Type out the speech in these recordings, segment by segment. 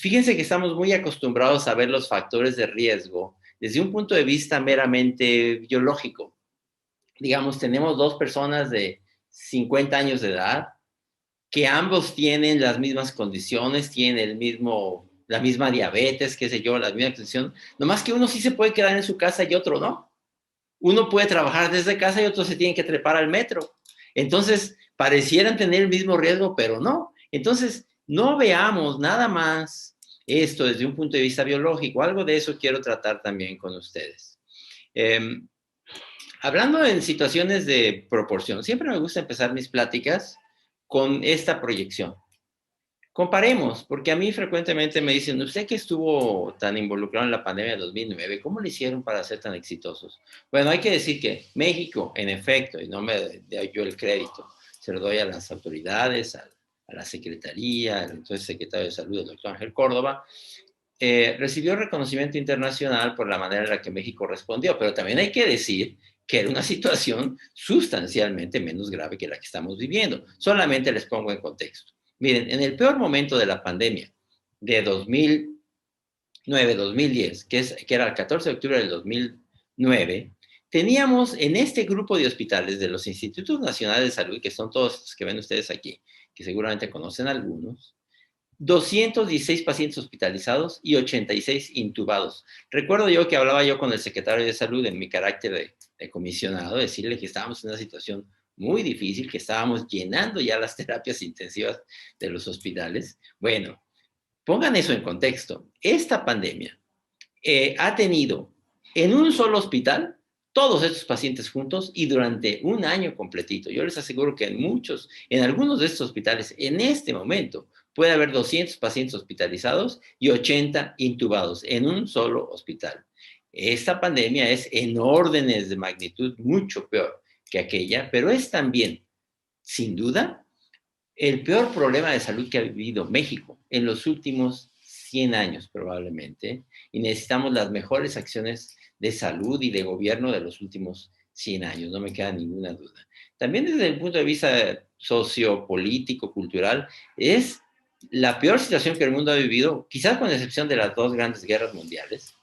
Fíjense que estamos muy acostumbrados a ver los factores de riesgo desde un punto de vista meramente biológico. Digamos, tenemos dos personas de 50 años de edad que ambos tienen las mismas condiciones, tienen la misma diabetes, qué sé yo, la misma condición, nomás que uno sí se puede quedar en su casa y otro no. Uno puede trabajar desde casa y otro se tiene que trepar al metro. Entonces, parecieran tener el mismo riesgo, pero no. Entonces, no veamos nada más esto desde un punto de vista biológico. Algo de eso quiero tratar también con ustedes. Eh, Hablando en situaciones de proporción, siempre me gusta empezar mis pláticas con esta proyección. Comparemos, porque a mí frecuentemente me dicen, usted que estuvo tan involucrado en la pandemia de 2009, ¿cómo le hicieron para ser tan exitosos? Bueno, hay que decir que México, en efecto, y no me doy yo el crédito, se lo doy a las autoridades, a la Secretaría, al entonces secretario de Salud, el doctor Ángel Córdoba, recibió reconocimiento internacional por la manera en la que México respondió, pero también hay que decir que era una situación sustancialmente menos grave que la que estamos viviendo. Solamente les pongo en contexto. Miren, en el peor momento de la pandemia, de 2009, 2010, que era el 14 de octubre del 2009, teníamos en este grupo de hospitales de los Institutos Nacionales de Salud, que son todos los que ven ustedes aquí, que seguramente conocen algunos, 216 pacientes hospitalizados y 86 intubados. Recuerdo yo que hablaba yo con el secretario de Salud en mi carácter de comisionado, decirle que estábamos en una situación muy difícil, que estábamos llenando ya las terapias intensivas de los hospitales. Bueno, pongan eso en contexto. Esta pandemia ha tenido en un solo hospital todos estos pacientes juntos y durante un año completito. Yo les aseguro que en algunos de estos hospitales, en este momento, puede haber 200 pacientes hospitalizados y 80 intubados en un solo hospital. Esta pandemia es en órdenes de magnitud mucho peor que aquella, pero es también, sin duda, el peor problema de salud que ha vivido México en los últimos 100 años probablemente, y necesitamos las mejores acciones de salud y de gobierno de los últimos 100 años, no me queda ninguna duda. También desde el punto de vista sociopolítico, cultural, es la peor situación que el mundo ha vivido, quizás con excepción de las dos grandes guerras mundiales,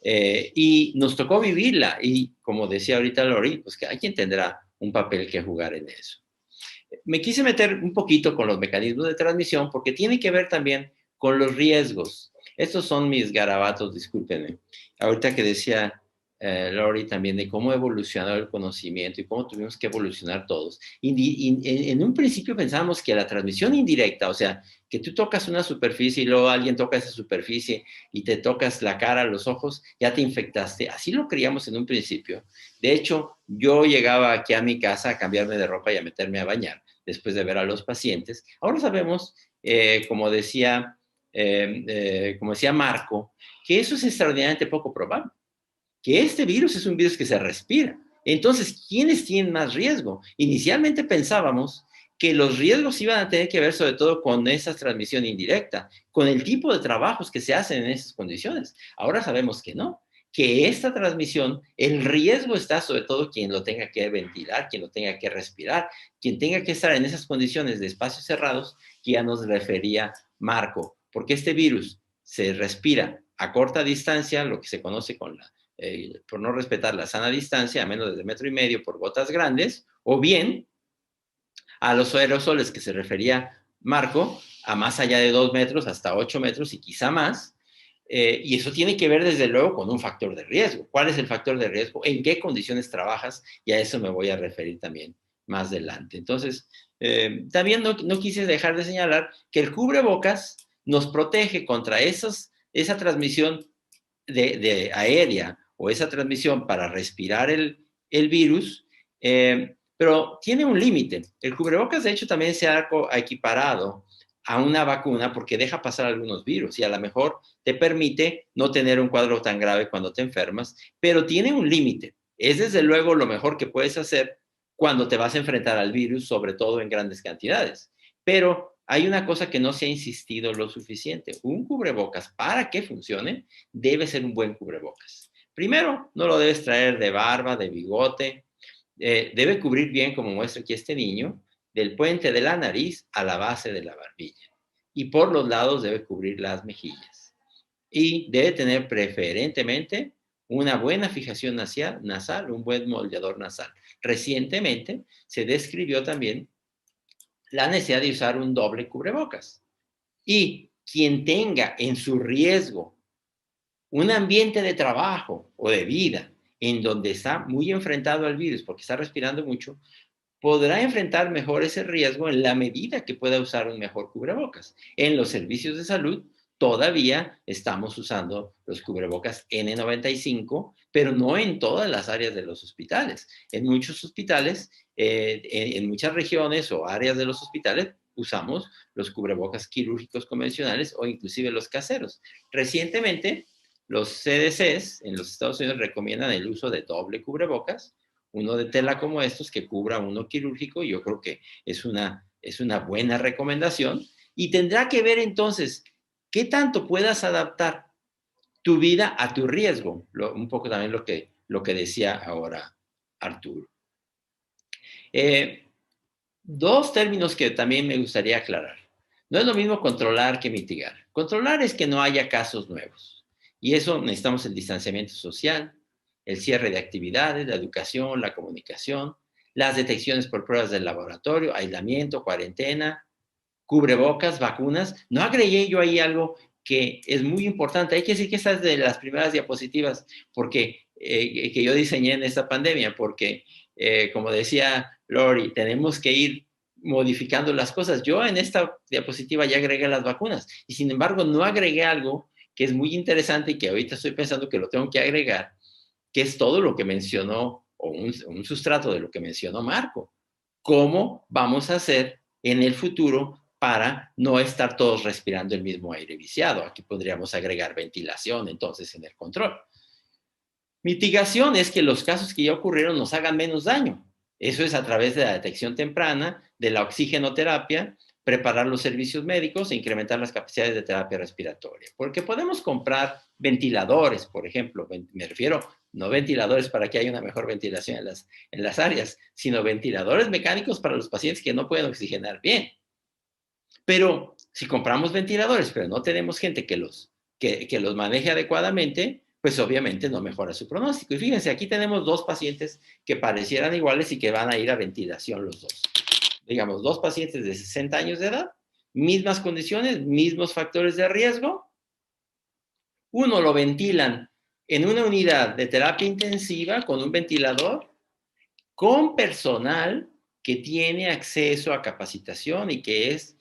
y nos tocó vivirla, y como decía ahorita Lori, pues que hay quien tendrá un papel que jugar en eso. Me quise meter un poquito con los mecanismos de transmisión porque tiene que ver también con los riesgos. Estos son mis garabatos, discúlpenme. Ahorita que decía Lori también de cómo evolucionó el conocimiento y cómo tuvimos que evolucionar todos. En un principio pensábamos que la transmisión indirecta, o sea, que tú tocas una superficie y luego alguien toca esa superficie y te tocas la cara, los ojos, ya te infectaste. Así lo creíamos en un principio. De hecho, yo llegaba aquí a mi casa a cambiarme de ropa y a meterme a bañar después de ver a los pacientes. Ahora sabemos, como decía Marco, que eso es extraordinariamente poco probable, que este virus es un virus que se respira. Entonces, ¿quiénes tienen más riesgo? Inicialmente pensábamos que los riesgos iban a tener que ver sobre todo con esa transmisión indirecta, con el tipo de trabajos que se hacen en esas condiciones. Ahora sabemos que no, que esta transmisión, el riesgo está sobre todo quien lo tenga que ventilar, quien lo tenga que respirar, quien tenga que estar en esas condiciones de espacios cerrados que ya nos refería Marco, porque este virus se respira a corta distancia, lo que se conoce por no respetar la sana distancia, a menos de 1,5 metros por gotas grandes, o bien a los aerosoles que se refería Marco, a más allá de 2 metros, hasta 8 metros y quizá más. Y eso tiene que ver desde luego con un factor de riesgo. ¿Cuál es el factor de riesgo? ¿En qué condiciones trabajas? Y a eso me voy a referir también más adelante. Entonces, también no quise dejar de señalar que el cubrebocas nos protege contra esa transmisión de aérea o esa transmisión para respirar el virus, pero tiene un límite. El cubrebocas, de hecho, también se ha equiparado a una vacuna porque deja pasar algunos virus y a lo mejor te permite no tener un cuadro tan grave cuando te enfermas, pero tiene un límite. Es desde luego lo mejor que puedes hacer cuando te vas a enfrentar al virus, sobre todo en grandes cantidades. Pero hay una cosa que no se ha insistido lo suficiente. Un cubrebocas, para que funcione, debe ser un buen cubrebocas. Primero, no lo debes traer de barba, de bigote. Debe cubrir bien, como muestra aquí este niño, del puente de la nariz a la base de la barbilla. y por los lados debe cubrir las mejillas. Y debe tener preferentemente una buena fijación nasal, un buen moldeador nasal. Recientemente se describió también la necesidad de usar un doble cubrebocas. Y quien tenga en su riesgo un ambiente de trabajo o de vida en donde está muy enfrentado al virus porque está respirando mucho, podrá enfrentar mejor ese riesgo en la medida que pueda usar un mejor cubrebocas. En los servicios de salud todavía estamos usando los cubrebocas N95, pero no en todas las áreas de los hospitales. En muchos hospitales, en muchas regiones o áreas de los hospitales, usamos los cubrebocas quirúrgicos convencionales o inclusive los caseros. Recientemente, los CDCs en los Estados Unidos recomiendan el uso de doble cubrebocas, uno de tela como estos que cubra uno quirúrgico. Yo creo que es una buena recomendación y tendrá que ver entonces qué tanto puedas adaptar tu vida a tu riesgo, un poco también lo que decía ahora Arturo. Dos términos que también me gustaría aclarar. No es lo mismo controlar que mitigar. Controlar es que no haya casos nuevos. Y eso necesitamos el distanciamiento social, el cierre de actividades, la educación, la comunicación, las detecciones por pruebas del laboratorio, aislamiento, cuarentena, cubrebocas, vacunas. No agregué yo ahí algo que es muy importante. Hay que decir que esta es de las primeras diapositivas porque, que yo diseñé en esta pandemia, porque, como decía Lori, tenemos que ir modificando las cosas. Yo en esta diapositiva ya agregué las vacunas y sin embargo no agregué algo que es muy interesante y que ahorita estoy pensando que lo tengo que agregar, que es todo lo que mencionó, o un sustrato de lo que mencionó Marco. ¿Cómo vamos a hacer en el futuro para no estar todos respirando el mismo aire viciado? Aquí podríamos agregar ventilación entonces en el control. Mitigación es que los casos que ya ocurrieron nos hagan menos daño. Eso es a través de la detección temprana, de la oxigenoterapia, preparar los servicios médicos e incrementar las capacidades de terapia respiratoria. Porque podemos comprar ventiladores, por ejemplo, me refiero no ventiladores para que haya una mejor ventilación en las áreas, sino ventiladores mecánicos para los pacientes que no pueden oxigenar bien. Pero si compramos ventiladores, pero no tenemos gente que los maneje adecuadamente, pues obviamente no mejora su pronóstico. Y fíjense, aquí tenemos dos pacientes que parecieran iguales y que van a ir a ventilación los dos. Digamos, dos pacientes de 60 años de edad, mismas condiciones, mismos factores de riesgo. Uno lo ventilan en una unidad de terapia intensiva con un ventilador, con personal que tiene acceso a capacitación y que es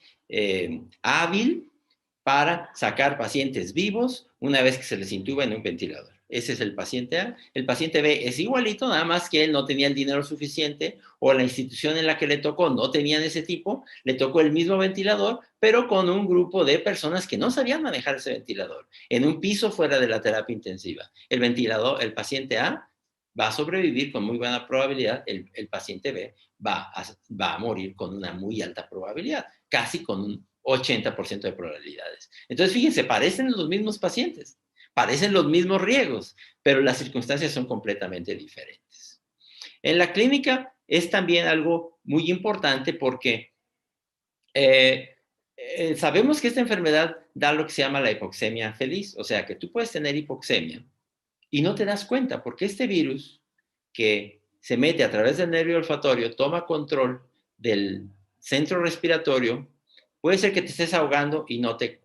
hábil para sacar pacientes vivos una vez que se les intuba en un ventilador. Ese es el paciente A. El paciente B es igualito, nada más que él no tenía el dinero suficiente o la institución en la que le tocó no tenían ese tipo, le tocó el mismo ventilador, pero con un grupo de personas que no sabían manejar ese ventilador, en un piso fuera de la terapia intensiva. El paciente A va a sobrevivir con muy buena probabilidad, el paciente B va a morir con una muy alta probabilidad, casi con un 80% de probabilidades. Entonces, fíjense, parecen los mismos pacientes, parecen los mismos riesgos, pero las circunstancias son completamente diferentes. En la clínica es también algo muy importante porque sabemos que esta enfermedad da lo que se llama la hipoxemia feliz, o sea, que tú puedes tener hipoxemia y no te das cuenta porque este virus que se mete a través del nervio olfatorio toma control del centro respiratorio. Puede ser que te estés ahogando y no te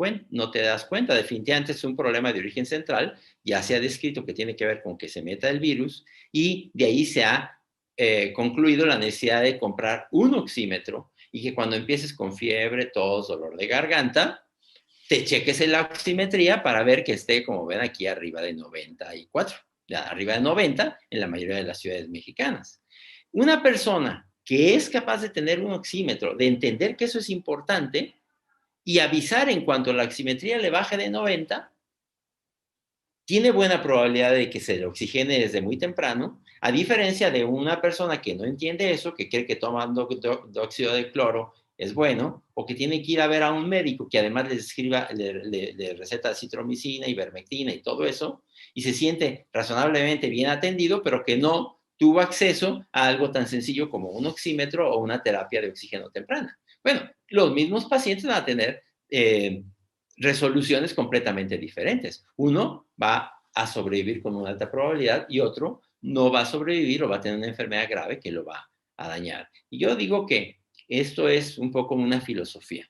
das cuenta. Definitivamente es un problema de origen central. Ya se ha descrito que tiene que ver con que se meta el virus y de ahí se ha concluido la necesidad de comprar un oxímetro y que cuando empieces con fiebre, tos, dolor de garganta, te cheques en la oximetría para ver que esté, como ven aquí, arriba de 94, arriba de 90 en la mayoría de las ciudades mexicanas. Una persona que es capaz de tener un oxímetro, de entender que eso es importante y avisar en cuanto la oximetría le baje de 90, tiene buena probabilidad de que se le oxigene desde muy temprano, a diferencia de una persona que no entiende eso, que cree que tomando dióxido de cloro es bueno, o que tiene que ir a ver a un médico que además le receta citromicina, ivermectina y todo eso, y se siente razonablemente bien atendido, pero que no tuvo acceso a algo tan sencillo como un oxímetro o una terapia de oxígeno temprana. Bueno, los mismos pacientes van a tener eh, resoluciones completamente diferentes. Uno va a sobrevivir con una alta probabilidad y otro no va a sobrevivir o va a tener una enfermedad grave que lo va a dañar. Y yo digo que esto es un poco una filosofía.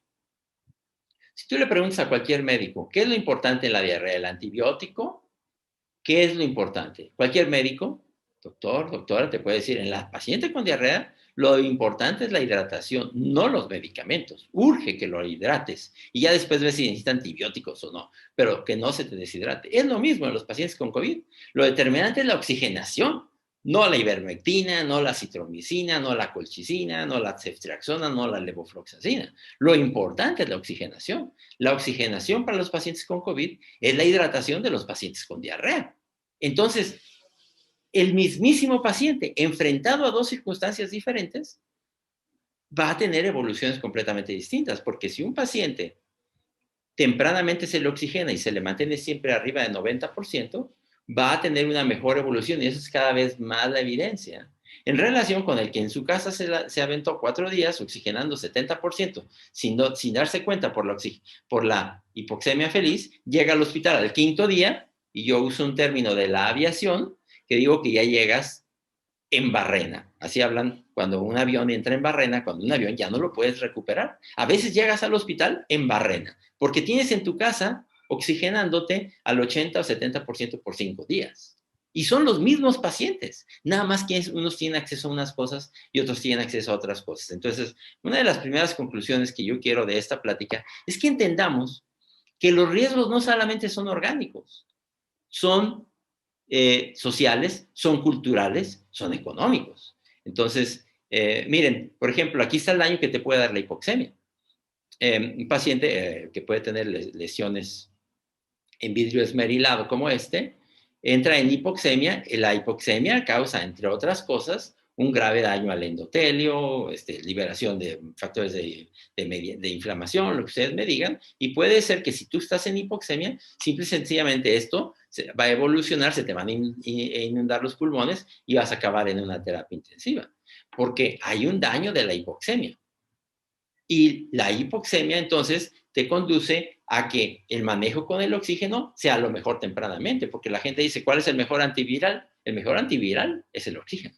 Si tú le preguntas a cualquier médico, ¿qué es lo importante en la diarrea? ¿El antibiótico? ¿Qué es lo importante? Cualquier médico, doctor, doctora, te puede decir, en la paciente con diarrea, lo importante es la hidratación, no los medicamentos. Urge que lo hidrates y ya después ves si necesita antibióticos o no, pero que no se te deshidrate. Es lo mismo en los pacientes con COVID. Lo determinante es la oxigenación, no la ivermectina, no la citromicina, no la colchicina, no la ceftriaxona, no la levofloxacina. Lo importante es la oxigenación. La oxigenación para los pacientes con COVID es la hidratación de los pacientes con diarrea. Entonces, el mismísimo paciente, enfrentado a dos circunstancias diferentes, va a tener evoluciones completamente distintas, porque si un paciente tempranamente se le oxigena y se le mantiene siempre arriba de 90%, va a tener una mejor evolución y eso es cada vez más la evidencia. En relación con el que en su casa se aventó 4 días oxigenando 70% sin darse cuenta por la hipoxemia feliz, llega al hospital al 5.º día, y yo uso un término de la aviación, que digo que ya llegas en barrena. Así hablan cuando un avión entra en barrena, cuando un avión ya no lo puedes recuperar. A veces llegas al hospital en barrena, porque tienes en tu casa oxigenándote al 80 o 70% por 5 días. Y son los mismos pacientes, nada más que unos tienen acceso a unas cosas y otros tienen acceso a otras cosas. Entonces, una de las primeras conclusiones que yo quiero de esta plática es que entendamos que los riesgos no solamente son orgánicos, son sociales, son culturales, son económicos. Entonces, miren, por ejemplo, aquí está el daño que te puede dar la hipoxemia. Un paciente que puede tener lesiones en vidrio esmerilado como este, entra en hipoxemia. La hipoxemia causa, entre otras cosas, un grave daño al endotelio, liberación de factores de inflamación, lo que ustedes me digan, y puede ser que si tú estás en hipoxemia, simple y sencillamente esto va a evolucionar, se te van a inundar los pulmones y vas a acabar en una terapia intensiva, porque hay un daño de la hipoxemia. Y la hipoxemia entonces te conduce a que el manejo con el oxígeno sea lo mejor tempranamente, porque la gente dice, ¿cuál es el mejor antiviral? El mejor antiviral es el oxígeno.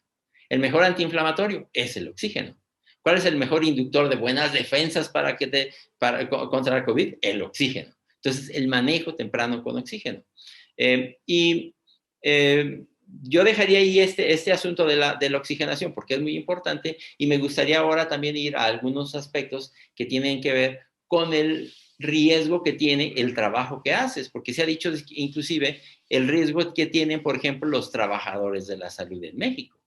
El mejor antiinflamatorio es el oxígeno. ¿Cuál es el mejor inductor de buenas defensas contra el COVID? El oxígeno. Entonces, el manejo temprano con oxígeno. Yo dejaría ahí este asunto de la oxigenación porque es muy importante y me gustaría ahora también ir a algunos aspectos que tienen que ver con el riesgo que tiene el trabajo que haces, porque se ha dicho inclusive el riesgo que tienen, por ejemplo, los trabajadores de la salud en México.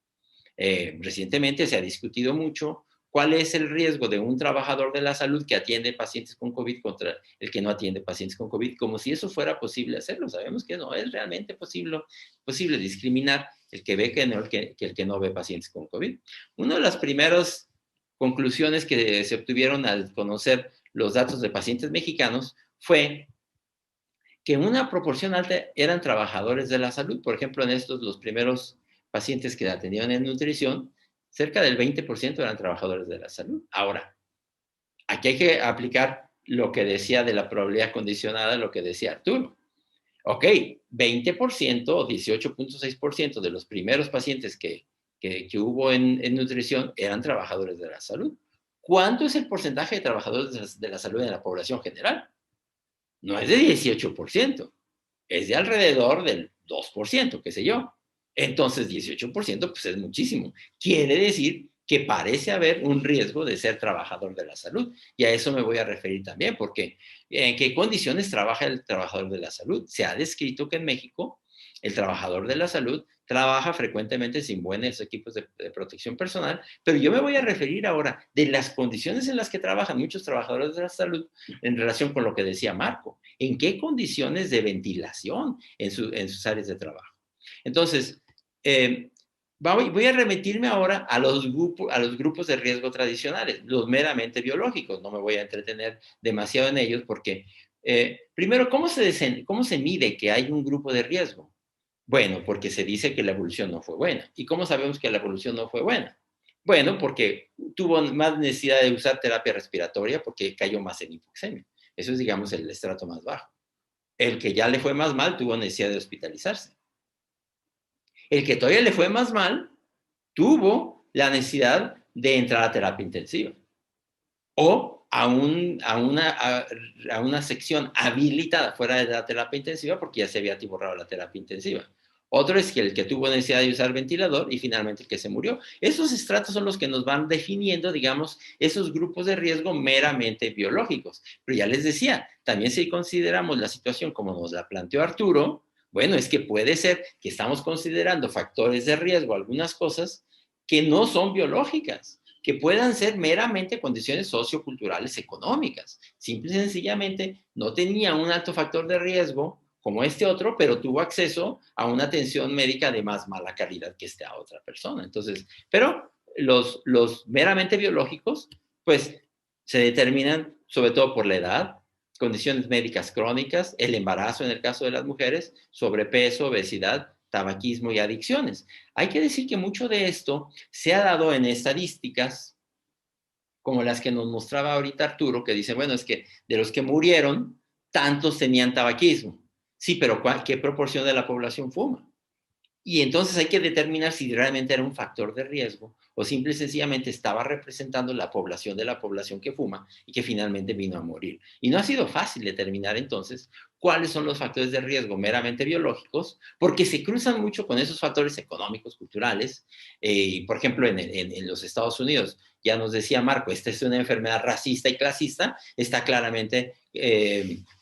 Recientemente se ha discutido mucho cuál es el riesgo de un trabajador de la salud que atiende pacientes con COVID contra el que no atiende pacientes con COVID, como si eso fuera posible hacerlo. Sabemos que no es realmente posible discriminar el que ve que el que no ve pacientes con COVID. Una de las primeras conclusiones que se obtuvieron al conocer los datos de pacientes mexicanos fue que una proporción alta eran trabajadores de la salud. Por ejemplo, en estos, los primeros pacientes que atendían en nutrición, cerca del 20% eran trabajadores de la salud. Ahora, aquí hay que aplicar lo que decía de la probabilidad condicionada, lo que decía Arturo. Ok, 20% o 18.6% de los primeros pacientes que hubo en nutrición eran trabajadores de la salud. ¿Cuánto es el porcentaje de trabajadores de la salud en la población general? No es de 18%, es de alrededor del 2%, qué sé yo. Entonces, 18% pues es muchísimo. Quiere decir que parece haber un riesgo de ser trabajador de la salud. Y a eso me voy a referir también, porque ¿en qué condiciones trabaja el trabajador de la salud? Se ha descrito que en México el trabajador de la salud trabaja frecuentemente sin buenos equipos de protección personal, pero yo me voy a referir ahora de las condiciones en las que trabajan muchos trabajadores de la salud en relación con lo que decía Marco. ¿En qué condiciones de ventilación en sus áreas de trabajo? Entonces, voy a remitirme ahora a los grupos de riesgo tradicionales, los meramente biológicos. No me voy a entretener demasiado en ellos porque, primero, ¿cómo se mide que hay un grupo de riesgo? Bueno, porque se dice que la evolución no fue buena. ¿Y cómo sabemos que la evolución no fue buena? Bueno, porque tuvo más necesidad de usar terapia respiratoria porque cayó más en hipoxemia. Eso es, digamos, el estrato más bajo. El que ya le fue más mal tuvo necesidad de hospitalizarse. El que todavía le fue más mal tuvo la necesidad de entrar a terapia intensiva o a una sección habilitada fuera de la terapia intensiva porque ya se había atiborrado la terapia intensiva. Otro es que el que tuvo necesidad de usar ventilador y finalmente el que se murió. Esos estratos son los que nos van definiendo, digamos, esos grupos de riesgo meramente biológicos. Pero ya les decía, también si consideramos la situación como nos la planteó Arturo, bueno, es que puede ser que estamos considerando factores de riesgo, algunas cosas que no son biológicas, que puedan ser meramente condiciones socioculturales económicas. Simple y sencillamente no tenía un alto factor de riesgo como este otro, pero tuvo acceso a una atención médica de más mala calidad que esta otra persona. Entonces, pero los meramente biológicos, pues se determinan sobre todo por la edad, condiciones médicas crónicas, el embarazo en el caso de las mujeres, sobrepeso, obesidad, tabaquismo y adicciones. Hay que decir que mucho de esto se ha dado en estadísticas como las que nos mostraba ahorita Arturo, que dice, bueno, es que de los que murieron, tantos tenían tabaquismo. Sí, pero ¿qué proporción de la población fuma? Y entonces hay que determinar si realmente era un factor de riesgo o simple y sencillamente estaba representando la población que fuma y que finalmente vino a morir. Y no ha sido fácil determinar entonces cuáles son los factores de riesgo meramente biológicos, porque se cruzan mucho con esos factores económicos, culturales. Por ejemplo, en los Estados Unidos, ya nos decía Marco, esta es una enfermedad racista y clasista, está claramente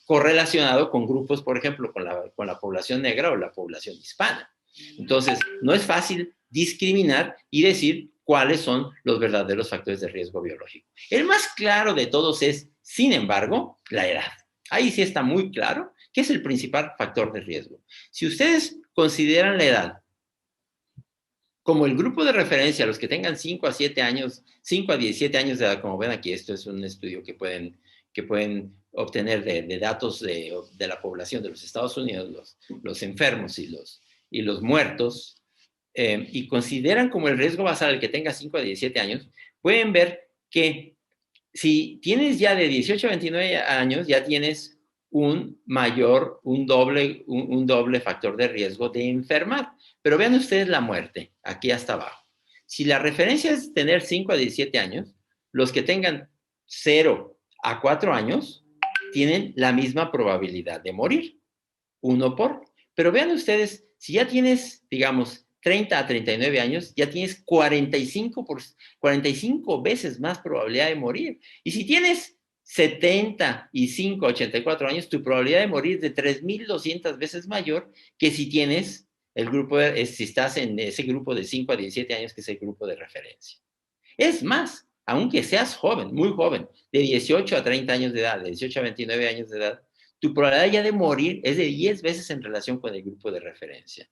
correlacionado con grupos, por ejemplo, con la población negra o la población hispana. Entonces, no es fácil discriminar y decir cuáles son los verdaderos factores de riesgo biológico. El más claro de todos es, sin embargo, la edad. Ahí sí está muy claro que es el principal factor de riesgo. Si ustedes consideran la edad como el grupo de referencia, los que tengan 5 a 7 años, 5 a 17 años de edad, como ven aquí, esto es un estudio que pueden obtener de datos de la población de los Estados Unidos, los enfermos y los muertos, y consideran como el riesgo basal el que tenga 5 a 17 años, pueden ver que si tienes ya de 18 a 29 años, ya tienes un doble factor de riesgo de enfermar. Pero vean ustedes la muerte, aquí hasta abajo. Si la referencia es tener 5 a 17 años, los que tengan 0 a 4 años tienen la misma probabilidad de morir, uno por. Pero vean ustedes, si ya tienes, digamos, 30 a 39 años, ya tienes 45 veces más probabilidad de morir. Y si tienes 75 a 84 años, tu probabilidad de morir es de 3.200 veces mayor que si tienes si estás en ese grupo de 5 a 17 años, que es el grupo de referencia. Es más, aunque seas joven, muy joven, de 18 a 30 años de edad, de 18 a 29 años de edad, tu probabilidad ya de morir es de 10 veces en relación con el grupo de referencia.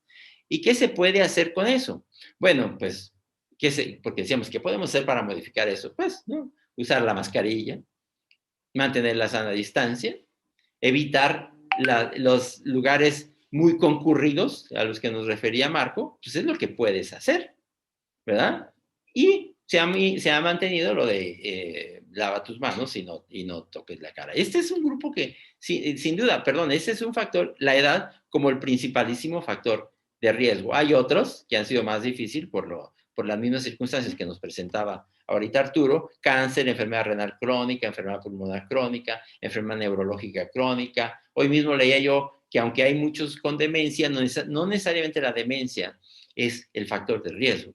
¿Y qué se puede hacer con eso? Bueno, pues, porque decíamos, ¿qué podemos hacer para modificar eso? Pues, ¿no? Usar la mascarilla, mantener la sana distancia, evitar los lugares muy concurridos a los que nos refería Marco, pues es lo que puedes hacer, ¿verdad? Y se ha mantenido lo de lava tus manos y no toques la cara. Este es un grupo que, sin duda, perdón, este es un factor, la edad como el principalísimo factor de riesgo. Hay otros que han sido más difíciil por las mismas circunstancias que nos presentaba ahorita Arturo: cáncer, enfermedad renal crónica, enfermedad pulmonar crónica, enfermedad neurológica crónica. Hoy mismo leía yo que aunque hay muchos con demencia, no necesariamente la demencia es el factor de riesgo.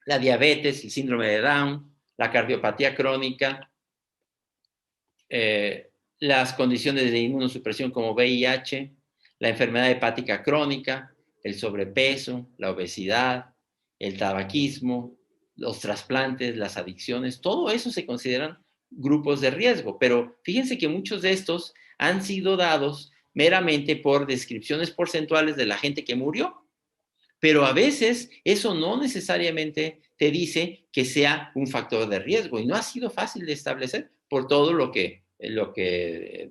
La diabetes, el síndrome de Down, la cardiopatía crónica, las condiciones de inmunosupresión como VIH, la enfermedad hepática crónica, el sobrepeso, la obesidad, el tabaquismo, los trasplantes, las adicciones, todo eso se consideran grupos de riesgo. Pero fíjense que muchos de estos han sido dados meramente por descripciones porcentuales de la gente que murió. Pero a veces eso no necesariamente te dice que sea un factor de riesgo y no ha sido fácil de establecer por todo lo que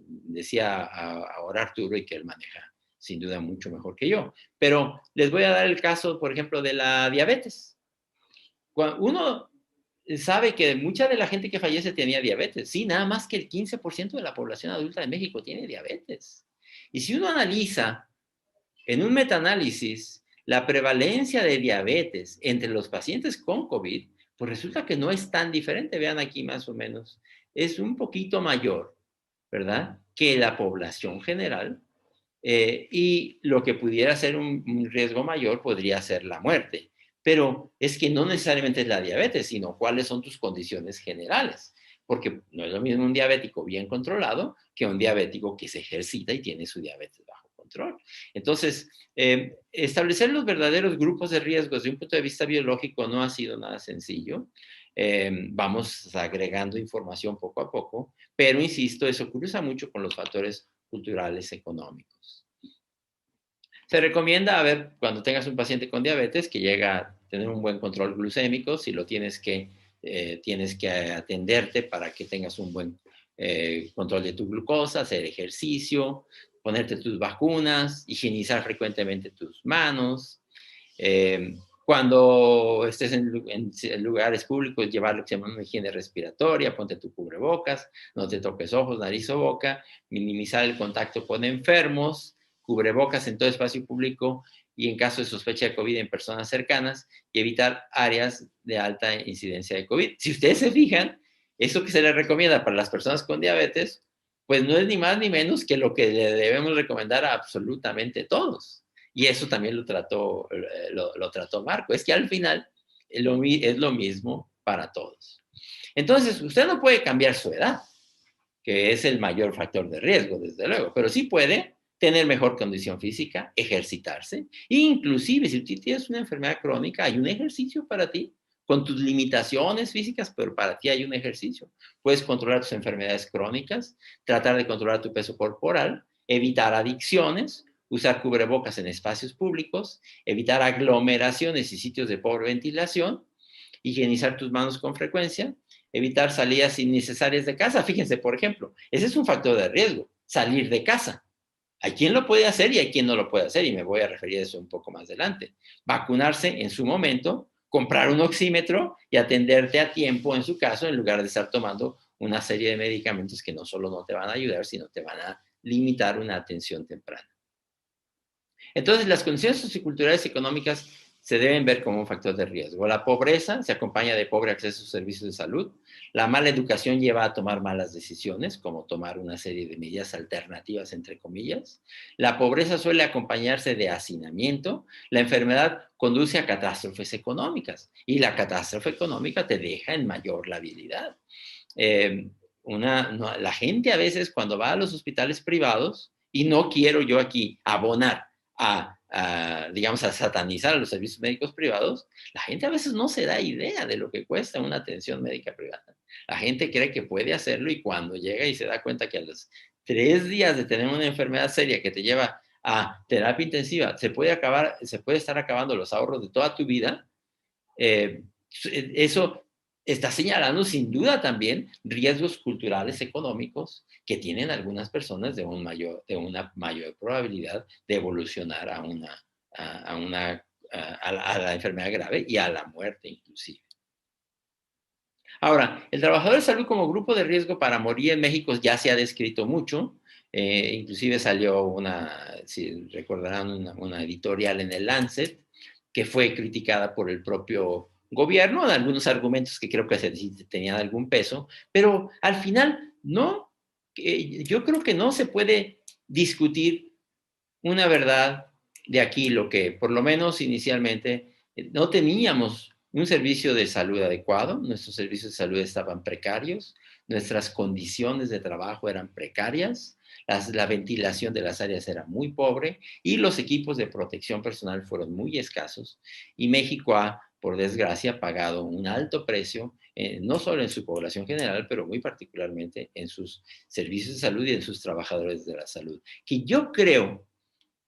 decía ahora Arturo y que él maneja sin duda mucho mejor que yo. Pero les voy a dar el caso, por ejemplo, de la diabetes. Uno sabe que mucha de la gente que fallece tenía diabetes. Sí, nada más que el 15% de la población adulta de México tiene diabetes. Y si uno analiza en un metaanálisis la prevalencia de diabetes entre los pacientes con COVID, pues resulta que no es tan diferente. Vean aquí más o menos. Es un poquito mayor, ¿verdad? Que la población general. Y lo que pudiera ser un riesgo mayor podría ser la muerte. Pero es que no necesariamente es la diabetes, sino cuáles son tus condiciones generales. Porque no es lo mismo un diabético bien controlado que un diabético que se ejercita y tiene su diabetes bajo control. Entonces, establecer los verdaderos grupos de riesgo desde un punto de vista biológico no ha sido nada sencillo. Vamos agregando información poco a poco, pero insisto, eso cruza mucho con los factores culturales, económicos. Se recomienda, a ver, cuando tengas un paciente con diabetes que llega a tener un buen control glucémico, si lo tienes que atenderte para que tengas un buen control de tu glucosa, hacer ejercicio, ponerte tus vacunas, higienizar frecuentemente tus manos. Cuando estés en lugares públicos, llevar lo que se llama una higiene respiratoria, ponte tu cubrebocas, no te toques ojos, nariz o boca, minimizar el contacto con enfermos, cubrebocas en todo espacio público y en caso de sospecha de COVID en personas cercanas y evitar áreas de alta incidencia de COVID. Si ustedes se fijan, eso que se les recomienda para las personas con diabetes, pues no es ni más ni menos que lo que le debemos recomendar a absolutamente todos. Y eso también lo trató Marco. Es que al final es lo mismo para todos. Entonces, usted no puede cambiar su edad, que es el mayor factor de riesgo, desde luego, pero sí puede tener mejor condición física, ejercitarse, e inclusive si tú tienes una enfermedad crónica, hay un ejercicio para ti, con tus limitaciones físicas, pero para ti hay un ejercicio. Puedes controlar tus enfermedades crónicas, tratar de controlar tu peso corporal, evitar adicciones, usar cubrebocas en espacios públicos, evitar aglomeraciones y sitios de pobre ventilación, higienizar tus manos con frecuencia, evitar salidas innecesarias de casa. Fíjense, por ejemplo, ese es un factor de riesgo, salir de casa. Hay quien lo puede hacer y hay quien no lo puede hacer, y me voy a referir a eso un poco más adelante. Vacunarse en su momento, comprar un oxímetro y atenderte a tiempo en su caso, en lugar de estar tomando una serie de medicamentos que no solo no te van a ayudar, sino te van a limitar una atención temprana. Entonces, las condiciones socioculturales y económicas se deben ver como un factor de riesgo. La pobreza se acompaña de pobre acceso a servicios de salud. La mala educación lleva a tomar malas decisiones, como tomar una serie de medidas alternativas, entre comillas. La pobreza suele acompañarse de hacinamiento. La enfermedad conduce a catástrofes económicas y la catástrofe económica te deja en mayor labilidad. La gente a veces cuando va a los hospitales privados, y no quiero yo aquí abonar digamos, a satanizar a los servicios médicos privados, la gente a veces no se da idea de lo que cuesta una atención médica privada. La gente cree que puede hacerlo y cuando llega y se da cuenta que a los 3 días de tener una enfermedad seria que te lleva a terapia intensiva, se puede estar acabando los ahorros de toda tu vida. Eso está señalando sin duda también riesgos culturales, económicos que tienen algunas personas de una mayor probabilidad de evolucionar a la enfermedad grave y a la muerte inclusive. Ahora, el trabajador de salud como grupo de riesgo para morir en México ya se ha descrito mucho. Inclusive salió si recordarán, una editorial en el Lancet que fue criticada por el propio gobierno, en algunos argumentos que creo que tenían algún peso, pero al final no, yo creo que no se puede discutir una verdad de aquí, lo que por lo menos inicialmente no teníamos un servicio de salud adecuado, nuestros servicios de salud estaban precarios, nuestras condiciones de trabajo eran precarias, la ventilación de las áreas era muy pobre y los equipos de protección personal fueron muy escasos y México ha, por desgracia, pagado un alto precio, no solo en su población general, pero muy particularmente en sus servicios de salud y en sus trabajadores de la salud, que yo creo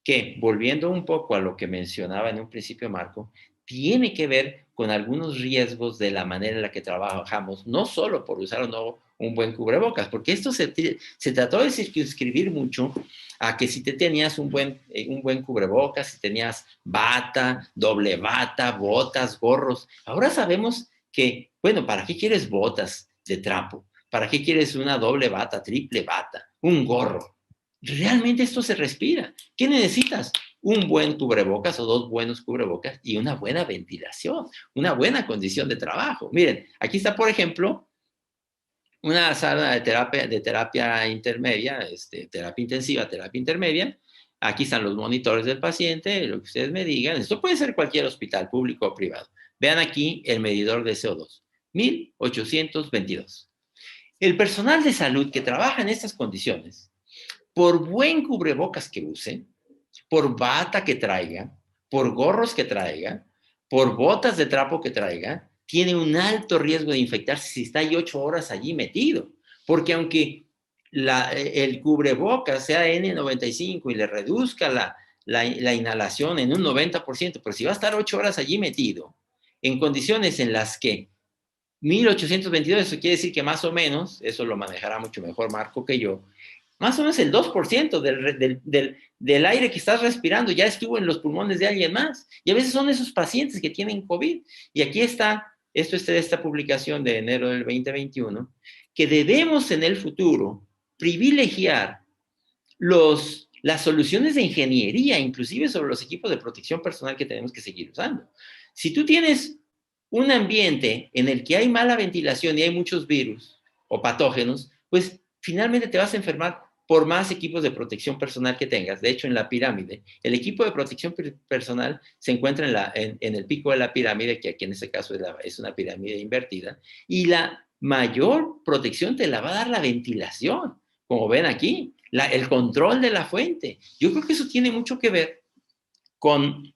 que, volviendo un poco a lo que mencionaba en un principio Marco, tiene que ver con algunos riesgos de la manera en la que trabajamos, no solo por usar o no un buen cubrebocas, porque esto se trató de circunscribir mucho a que si te tenías un buen cubrebocas, si tenías bata, doble bata, botas, gorros. Ahora sabemos que Bueno, ¿para qué quieres botas de trapo? ¿Para qué quieres una doble bata, triple bata, un gorro? Realmente esto se respira. ¿Qué necesitas? Un buen cubrebocas o dos buenos cubrebocas y una buena ventilación, una buena condición de trabajo. Miren, aquí está, por ejemplo, una sala de terapia intermedia, terapia intensiva, terapia intermedia. Aquí están los monitores del paciente, lo que ustedes me digan. Esto puede ser cualquier hospital, público o privado. Vean aquí el medidor de CO2, 1822. El personal de salud que trabaja en estas condiciones, por buen cubrebocas que use, por bata que traiga, por gorros que traiga, por botas de trapo que traiga, tiene un alto riesgo de infectarse si está ahí 8 horas allí metido. Porque aunque el cubrebocas sea N95 y le reduzca la inhalación en un 90%, pero si va a estar 8 horas allí metido, en condiciones en las que 1822, eso quiere decir que más o menos, eso lo manejará mucho mejor Marco que yo, más o menos el 2% del aire que estás respirando ya estuvo en los pulmones de alguien más. Y a veces son esos pacientes que tienen COVID. Y aquí está, esto es de esta publicación de enero del 2021, que debemos en el futuro privilegiar las soluciones de ingeniería, inclusive sobre los equipos de protección personal que tenemos que seguir usando. Si tú tienes un ambiente en el que hay mala ventilación y hay muchos virus o patógenos, pues finalmente te vas a enfermar por más equipos de protección personal que tengas. De hecho, en la pirámide, el equipo de protección personal se encuentra en el pico de la pirámide, que aquí en este caso es una pirámide invertida, y la mayor protección te la va a dar la ventilación, como ven aquí, el control de la fuente. Yo creo que eso tiene mucho que ver con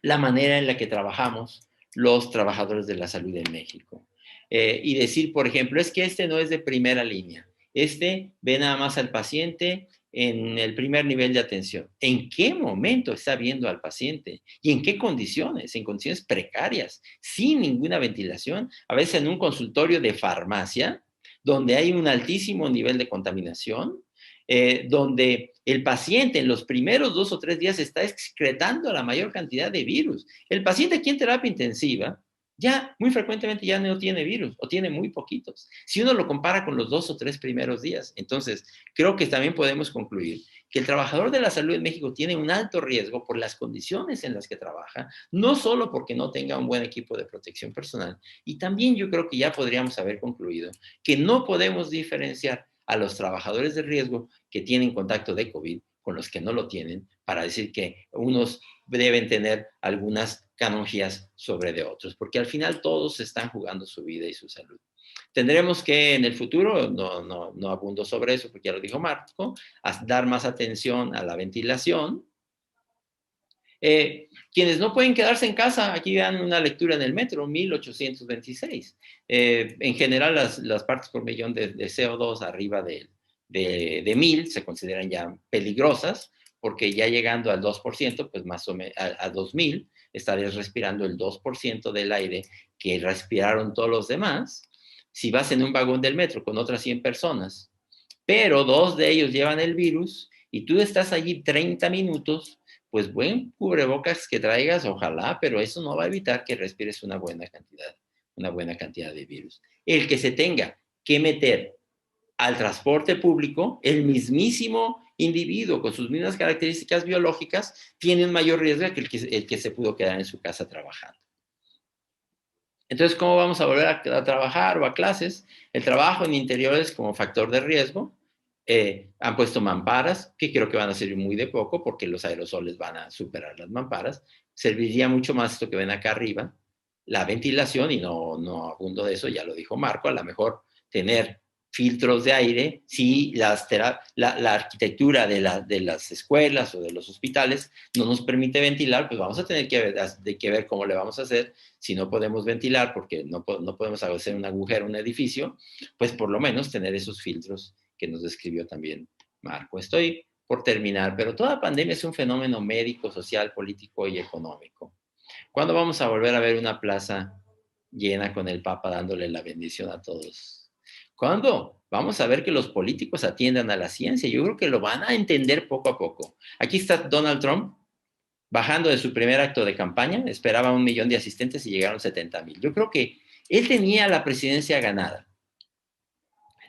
la manera en la que trabajamos los trabajadores de la salud en México. Y decir, por ejemplo, es que este no es de primera línea. Este ve nada más al paciente en el primer nivel de atención. ¿En qué momento está viendo al paciente? ¿Y en qué condiciones? En condiciones precarias, sin ninguna ventilación, a veces en un consultorio de farmacia, donde hay un altísimo nivel de contaminación, donde el paciente en los primeros 2 o 3 días está excretando la mayor cantidad de virus. El paciente aquí en terapia intensiva ya muy frecuentemente ya no tiene virus o tiene muy poquitos. Si uno lo compara con los 2 o 3 primeros días, entonces creo que también podemos concluir que el trabajador de la salud en México tiene un alto riesgo por las condiciones en las que trabaja, no solo porque no tenga un buen equipo de protección personal, y también yo creo que ya podríamos haber concluido que no podemos diferenciar a los trabajadores de riesgo que tienen contacto de COVID con los que no lo tienen, para decir que unos deben tener algunas canonjías sobre de otros, porque al final todos están jugando su vida y su salud. Tendremos que en el futuro, no abundo sobre eso porque ya lo dijo Marco, dar más atención a la ventilación. Quienes no pueden quedarse en casa, aquí vean una lectura en el metro, 1826. En general, las partes por millón de CO2 arriba de 1000 se consideran ya peligrosas, porque ya llegando al 2%, pues más o menos a 2000, estarías respirando el 2% del aire que respiraron todos los demás. Si vas en un vagón del metro con otras 100 personas, pero 2 de ellos llevan el virus y tú estás allí 30 minutos, pues buen cubrebocas que traigas, ojalá, pero eso no va a evitar que respires una buena cantidad de virus. El que se tenga que meter al transporte público, el mismísimo individuo con sus mismas características biológicas tiene un mayor riesgo que el que se pudo quedar en su casa trabajando. Entonces, ¿cómo vamos a volver a trabajar o a clases? El trabajo en interiores como factor de riesgo. Han puesto mamparas, que creo que van a servir muy de poco porque los aerosoles van a superar las mamparas. Serviría mucho más esto que ven acá arriba, la ventilación, y no abundo de eso, ya lo dijo Marco, a lo mejor tener filtros de aire, si la arquitectura de las escuelas o de los hospitales no nos permite ventilar, pues vamos a tener que ver cómo le vamos a hacer. Si no podemos ventilar porque no podemos hacer un agujero en un edificio, pues por lo menos tener esos filtros que nos describió también Marco. Estoy por terminar, pero toda pandemia es un fenómeno médico, social, político y económico. ¿Cuándo vamos a volver a ver una plaza llena con el Papa dándole la bendición a todos? ¿Cuándo? Vamos a ver que los políticos atiendan a la ciencia. Yo creo que lo van a entender poco a poco. Aquí está Donald Trump bajando de su primer acto de campaña, esperaba 1 millón de asistentes y llegaron 70,000. Yo creo que Él tenía la presidencia ganada.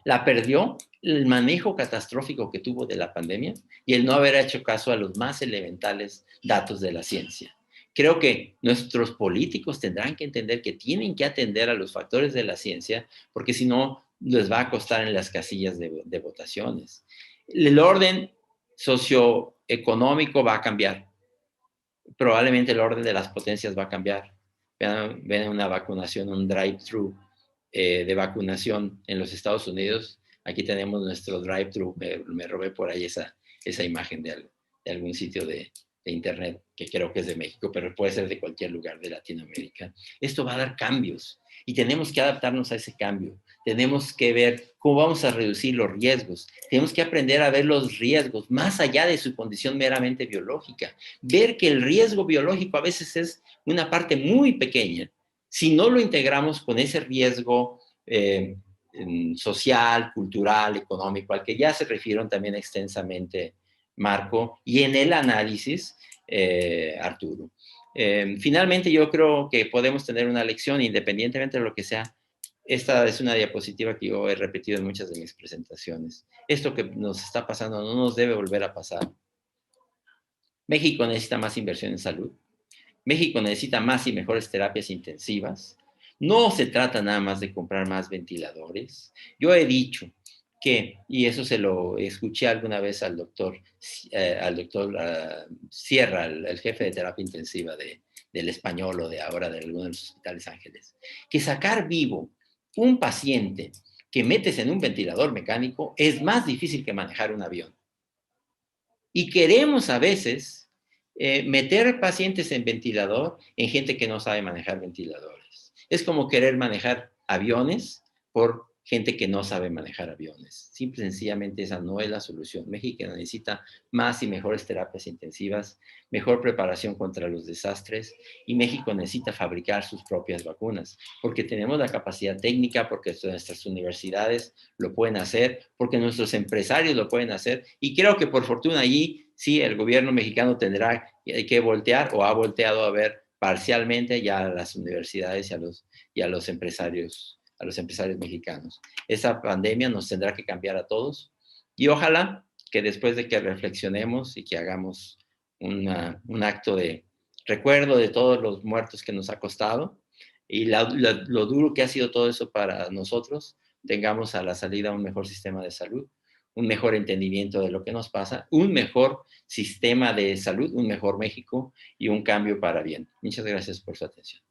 La perdió el manejo catastrófico que tuvo de la pandemia y el no haber hecho caso a los más elementales datos de la ciencia. Creo que nuestros políticos tendrán que entender que tienen que atender a los factores de la ciencia, porque si no, les va a costar en las casillas de votaciones. El orden socioeconómico va a cambiar. Probablemente el orden de las potencias va a cambiar. Ven una vacunación, un drive-thru de vacunación en los Estados Unidos. Aquí tenemos nuestro drive-thru. Me robé por ahí esa imagen de algún sitio de internet, que creo que es de México, pero puede ser de cualquier lugar de Latinoamérica. Esto va a dar cambios y tenemos que adaptarnos a ese cambio. Tenemos que ver cómo vamos a reducir los riesgos. Tenemos que aprender a ver los riesgos más allá de su condición meramente biológica. Ver que el riesgo biológico a veces es una parte muy pequeña. Si no lo integramos con ese riesgo social, cultural, económico, al que ya se refirieron también extensamente Marco, y en el análisis, Arturo. Finalmente, yo creo que podemos tener una lección, independientemente de lo que sea. Esta es una diapositiva que yo he repetido en muchas de mis presentaciones. Esto que nos está pasando no nos debe volver a pasar. México necesita más inversión en salud. México necesita más y mejores terapias intensivas. No se trata nada más de comprar más ventiladores. Yo he dicho que, y eso se lo escuché alguna vez al doctor Sierra, el jefe de terapia intensiva del Español o de ahora de algunos de los hospitales Ángeles, que sacar vivo un paciente que metes en un ventilador mecánico es más difícil que manejar un avión. Y queremos a veces meter pacientes en ventilador en gente que no sabe manejar ventiladores. Es como querer manejar aviones por gente que no sabe manejar aviones. Simple y sencillamente esa no es la solución. México necesita más y mejores terapias intensivas, mejor preparación contra los desastres, y México necesita fabricar sus propias vacunas, porque tenemos la capacidad técnica, porque nuestras universidades lo pueden hacer, porque nuestros empresarios lo pueden hacer, y creo que por fortuna allí sí el gobierno mexicano tendrá que voltear o ha volteado a ver parcialmente ya a las universidades y a los empresarios mexicanos. Esa pandemia nos tendrá que cambiar a todos, y ojalá que después de que reflexionemos y que hagamos un acto de recuerdo de todos los muertos que nos ha costado y lo duro que ha sido todo eso para nosotros, tengamos a la salida un mejor sistema de salud, un mejor entendimiento de lo que nos pasa, un mejor sistema de salud, un mejor México y un cambio para bien. Muchas gracias por su atención.